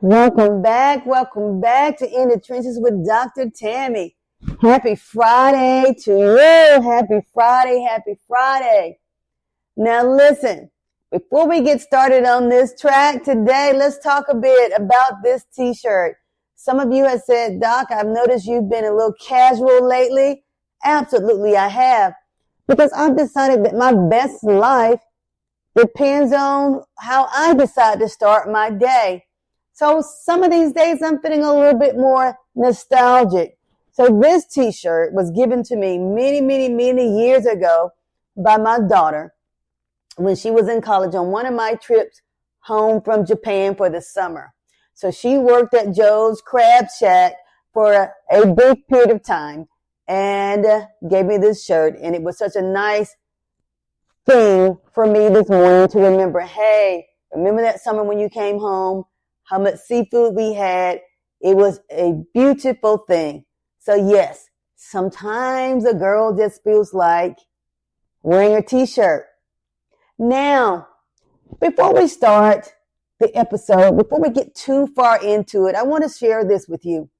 Welcome back to In the Trenches with Dr. Tammy. Happy Friday to you. Happy Friday. Now listen, before we get started on this track today, let's talk a bit about this t-shirt. Some of you have said, Doc, I've noticed you've been a little casual lately. Absolutely, I have. Because I've decided that my best life depends on how I decide to start my day. So some of these days I'm feeling a little bit more nostalgic. So this t-shirt was given to me many years ago by my daughter when she was in college on one of my trips home from Japan for the summer. So she worked at Joe's Crab Shack for a brief period of time and gave me this shirt. And it was such a nice thing for me this morning to remember, hey, remember that summer when you came home? How much seafood we had. It was a beautiful thing. So yes, sometimes a girl just feels like wearing a t-shirt. Now, before we start the episode, before we get too far into it, I want to share this with you.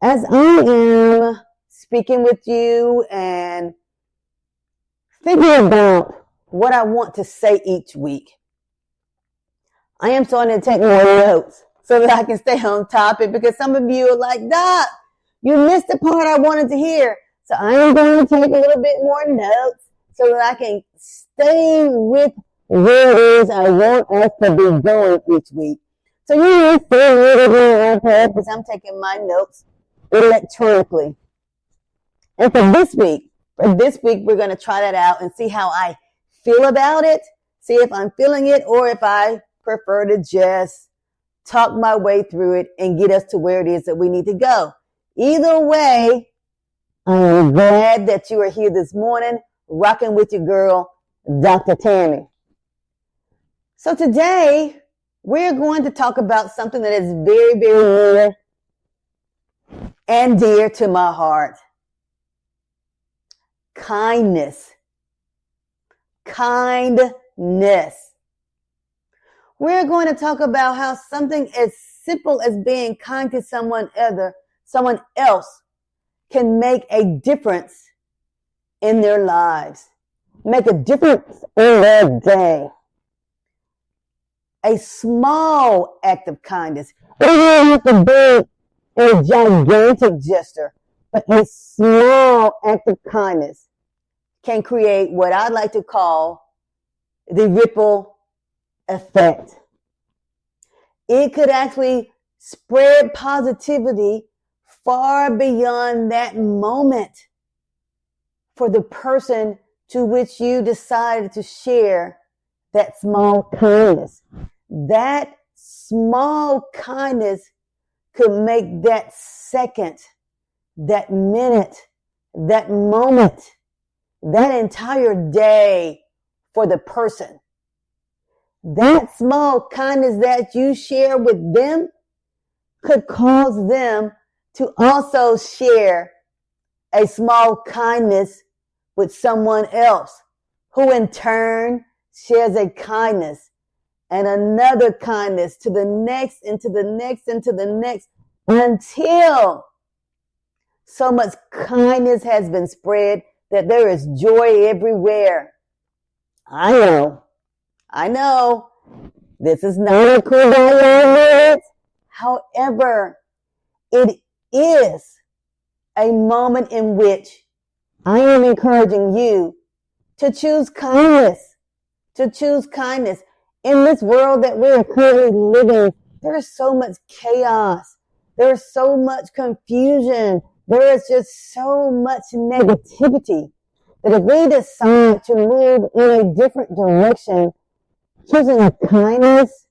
As I am speaking with you and thinking about what I want to say each week, I am starting to take more notes so that I can stay on topic because some of you are like, Doc, you missed the part I wanted to hear. So I am going to take a little bit more notes so that I can stay with where it is I want us to be going each week. So you see it on purpose. I'm taking my notes electronically. And for this week, we're going to try that out and see how I feel about it. See if I'm feeling it or if I prefer to just talk my way through it and get us to where it is that we need to go. Either way, I am glad that you are here this morning, rocking with your girl, Dr. Tammy. So today, we're going to talk about something that is very near and dear to my heart. Kindness. We're going to talk about how something as simple as being kind to someone else can make a difference in their lives, make a difference in their day. A small act of kindness. It doesn't have to be a gigantic gesture, but a small act of kindness can create what I'd like to call the ripple effect. It could actually spread positivity far beyond that moment for the person to which you decided to share that small kindness. That small kindness could make that second, that minute, that moment, that entire day for the person. That small kindness that you share with them could cause them to also share a small kindness with someone else, who in turn shares a kindness and another kindness to the next and to the next and to the next, until so much kindness has been spread that there is joy everywhere. I know, this is not a cool. However, it is a moment in which I am encouraging you to choose kindness. In this world that we are currently living, there is so much chaos. There is so much confusion. There is just so much negativity that if we decide to move in a different direction, choosing a kindness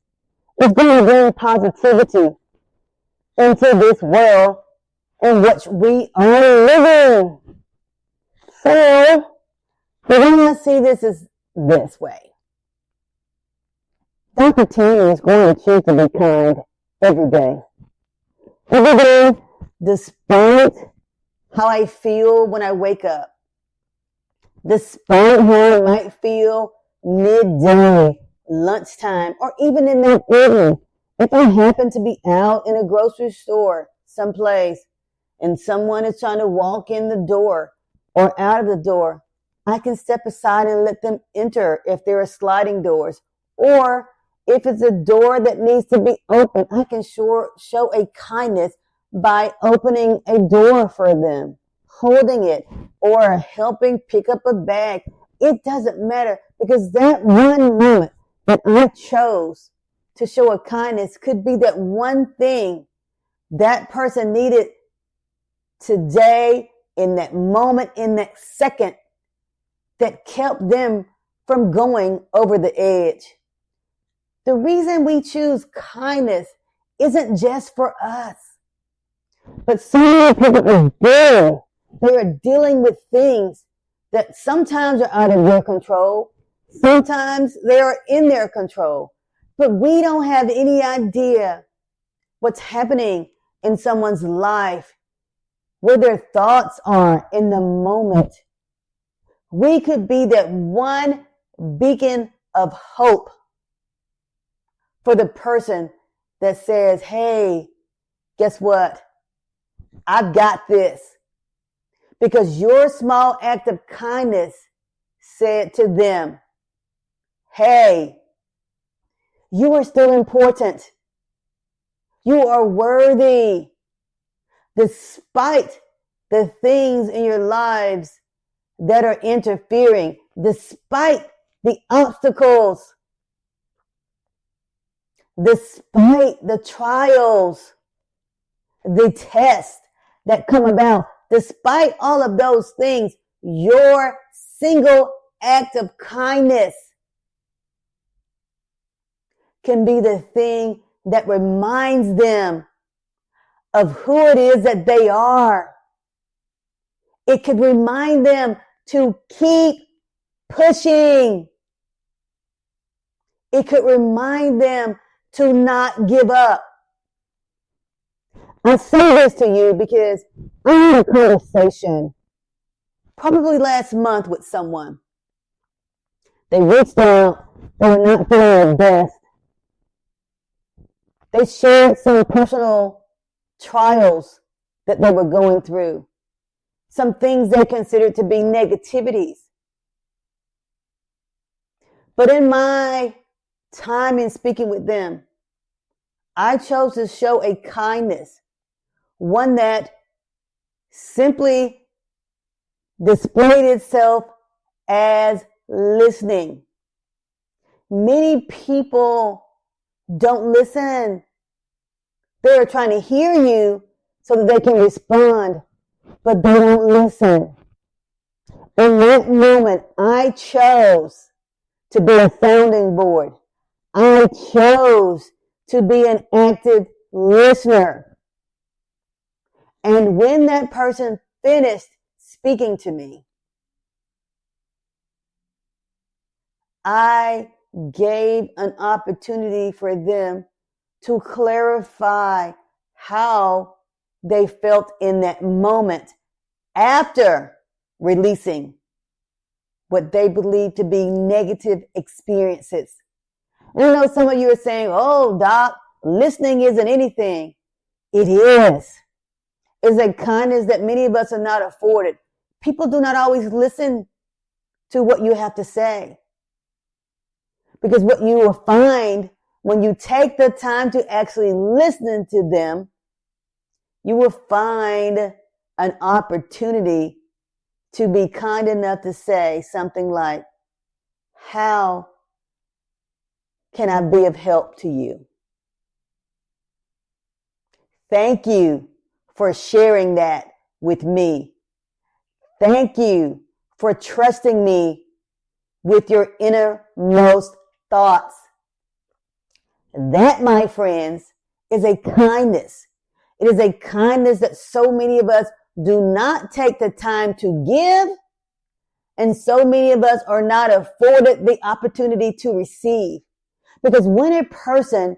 is going to bring positivity into this world in which we are living. So, we're going to see this as this way. Dr. Tammy is going to choose to be kind every day. Every day, despite how I feel when I wake up. Despite how I might feel midday, lunchtime, or even in that evening If I happen to be out in a grocery store someplace and someone is trying to walk in the door or out of the door, I can step aside and let them enter if there are sliding doors. Or if it's a door that needs to be opened, I can show a kindness by opening a door for them, holding it, or helping pick up a bag. It doesn't matter, because that one moment that I chose to show a kindness could be that one thing that person needed today, in that moment, in that second, that kept them from going over the edge. The reason we choose kindness isn't just for us, but so many people are dealing. They are dealing with things that sometimes are out of their control. Sometimes they are in their control, but we don't have any idea what's happening in someone's life, where their thoughts are in the moment. We could be that one beacon of hope for the person that says, hey, guess what? I've got this. Because your small act of kindness said to them, hey, you are still important. You are worthy. Despite the things in your lives that are interfering, despite the obstacles, despite the trials, the tests that come about, despite all of those things, your single act of kindness can be the thing that reminds them of who it is that they are. It could remind them to keep pushing. It could remind them to not give up. I say this to you because I had a conversation probably last month with someone. They reached out. They were not feeling their best. They shared some personal trials that they were going through, some things they considered to be negativities. But in my time in speaking with them, I chose to show a kindness, one that simply displayed itself as listening. Many people don't listen. They're trying to hear you so that they can respond, but they don't listen. In that moment, I chose to be a sounding board. I chose to be an active listener. And when that person finished speaking to me, I gave an opportunity for them to clarify how they felt in that moment after releasing what they believe to be negative experiences. And I know some of you are saying, oh, Doc, listening isn't anything. It is. It's a kindness that many of us are not afforded. People do not always listen to what you have to say. Because what you will find when you take the time to actually listen to them, you will find an opportunity to be kind enough to say something like, how can I be of help to you? Thank you for sharing that with me. Thank you for trusting me with your innermost thoughts. That, my friends, is a kindness. It is a kindness that so many of us do not take the time to give, and so many of us are not afforded the opportunity to receive. Because when a person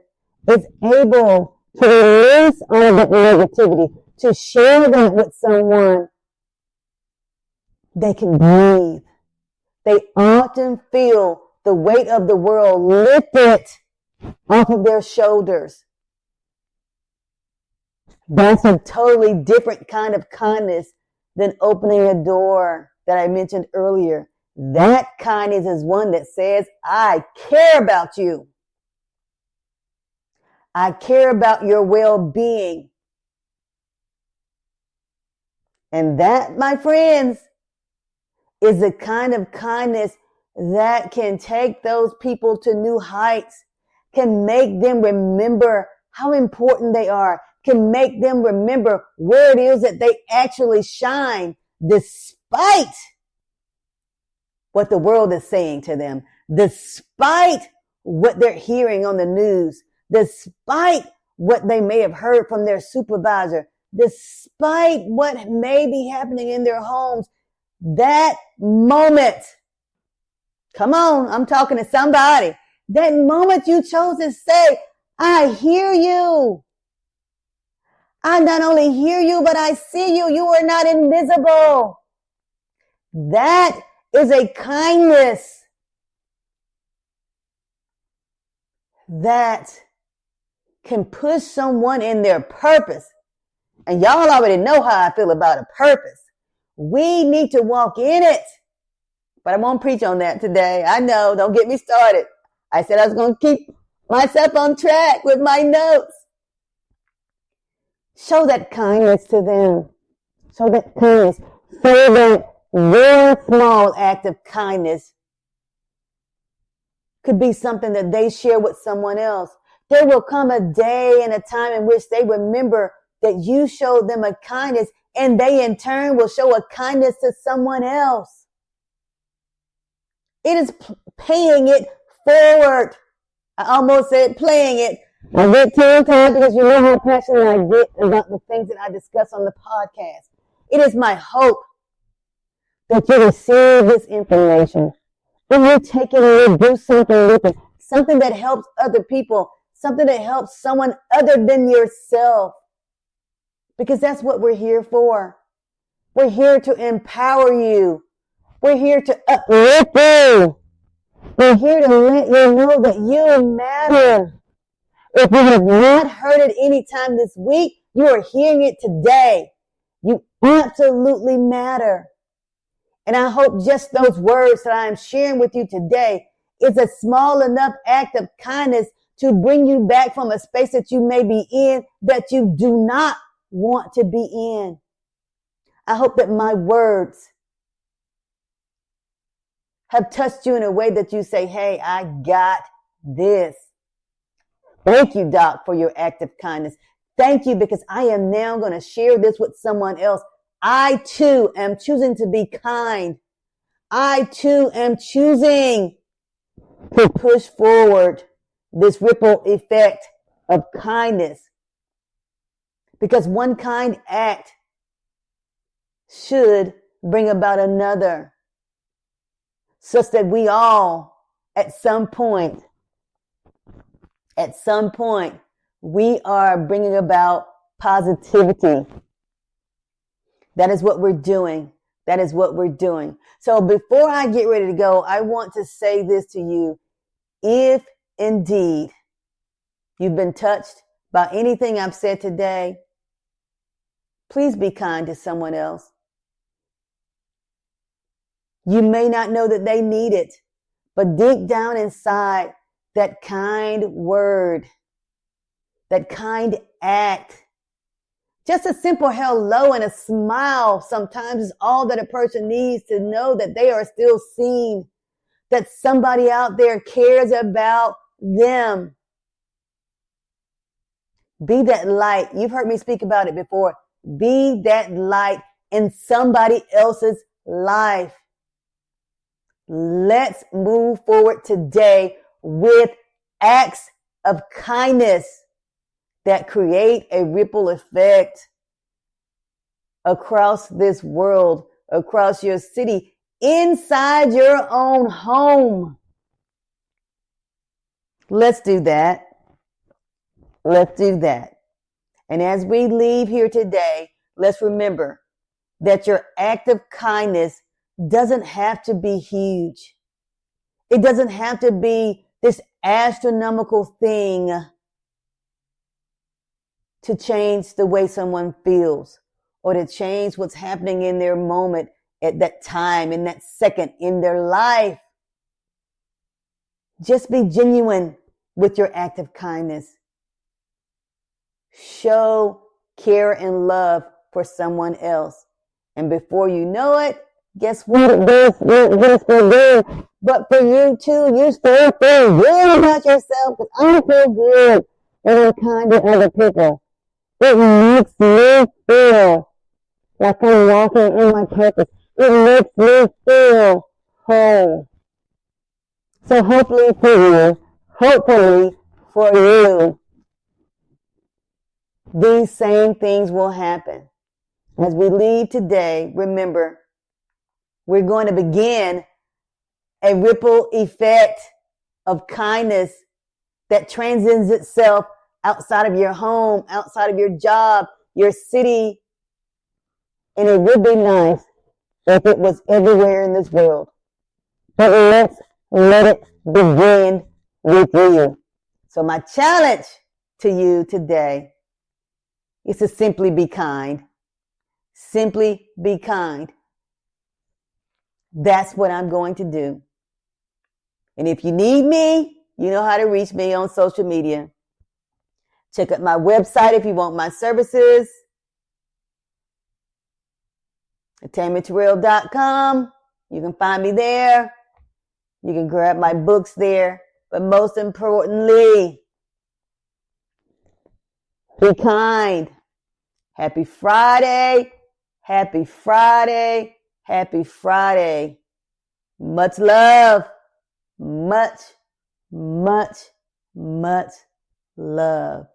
is able to release all of that negativity, to share that with someone, they can breathe. They often feel the weight of the world lifted off of their shoulders. That's a totally different kind of kindness than opening a door that I mentioned earlier. That kindness is one that says, I care about you. I care about your well-being. And that, my friends, is the kind of kindness that can take those people to new heights, can make them remember how important they are, can make them remember where it is that they actually shine despite what the world is saying to them, despite what they're hearing on the news, despite what they may have heard from their supervisor, despite what may be happening in their homes. That moment, come on, I'm talking to somebody. That moment you chose to say, I hear you. I not only hear you, but I see you. You are not invisible. That is a kindness that can push someone in their purpose. And y'all already know how I feel about a purpose. We need to walk in it. But I won't preach on that today. I know, don't get me started. I said I was going to keep myself on track with my notes. Show that kindness to them. Show that kindness. Show that very small act of kindness could be something that they share with someone else. There will come a day and a time in which they remember that you showed them a kindness, and they in turn will show a kindness to someone else. It is paying it forward. I almost said playing it. I get tongue-tied because you know how passionate I get about the things that I discuss on the podcast. It is my hope that you receive this information, that you take it and you do something with it, something that helps other people, something that helps someone other than yourself. Because that's what we're here for. We're here to empower you. We're here to uplift you. We're here to let you know that you matter. If you have not heard it any time this week, you are hearing it today. You absolutely matter. And I hope just those words that I am sharing with you today is a small enough act of kindness to bring you back from a space that you may be in that you do not want to be in. I hope that my words have touched you in a way that you say, hey, I got this. Thank you, Doc, for your act of kindness. Thank you, because I am now going to share this with someone else. I too am choosing to be kind. I too am choosing to push forward this ripple effect of kindness. Because one kind act should bring about another, such that we all, at some point, we are bringing about positivity. That is what we're doing. That is what we're doing. So before I get ready to go, I want to say this to you. If indeed you've been touched by anything I've said today, please be kind to someone else. You may not know that they need it, but deep down inside, that kind word, that kind act, just a simple hello and a smile sometimes is all that a person needs to know that they are still seen, that somebody out there cares about them. Be that light. You've heard me speak about it before. Be that light in somebody else's life. Let's move forward today with acts of kindness that create a ripple effect across this world, across your city, inside your own home. Let's do that. Let's do that. And as we leave here today, let's remember that your act of kindness doesn't have to be huge. It doesn't have to be this astronomical thing to change the way someone feels or to change what's happening in their moment at that time, in that second in their life. Just be genuine with your act of kindness. Show care and love for someone else. And before you know it, guess what? It does feel good. But for you too, you still feel good about yourself, because I feel good when I'm kind to other people. It makes me feel like I'm walking in my purpose. It makes me feel whole. So hopefully for you, these same things will happen. As we leave today, remember, we're going to begin a ripple effect of kindness that transcends itself outside of your home, outside of your job, your city. And it would be nice if it was everywhere in this world. But let's let it begin with you. So my challenge to you today is to simply be kind. Simply be kind. That's what I'm going to do. And if you need me, you know how to reach me on social media. Check out my website if you want my services. TammyTerrell.com. You can find me there. You can grab my books there. But most importantly, be kind. Happy Friday. Happy Friday. Happy Friday. Much love. Much, much, much love.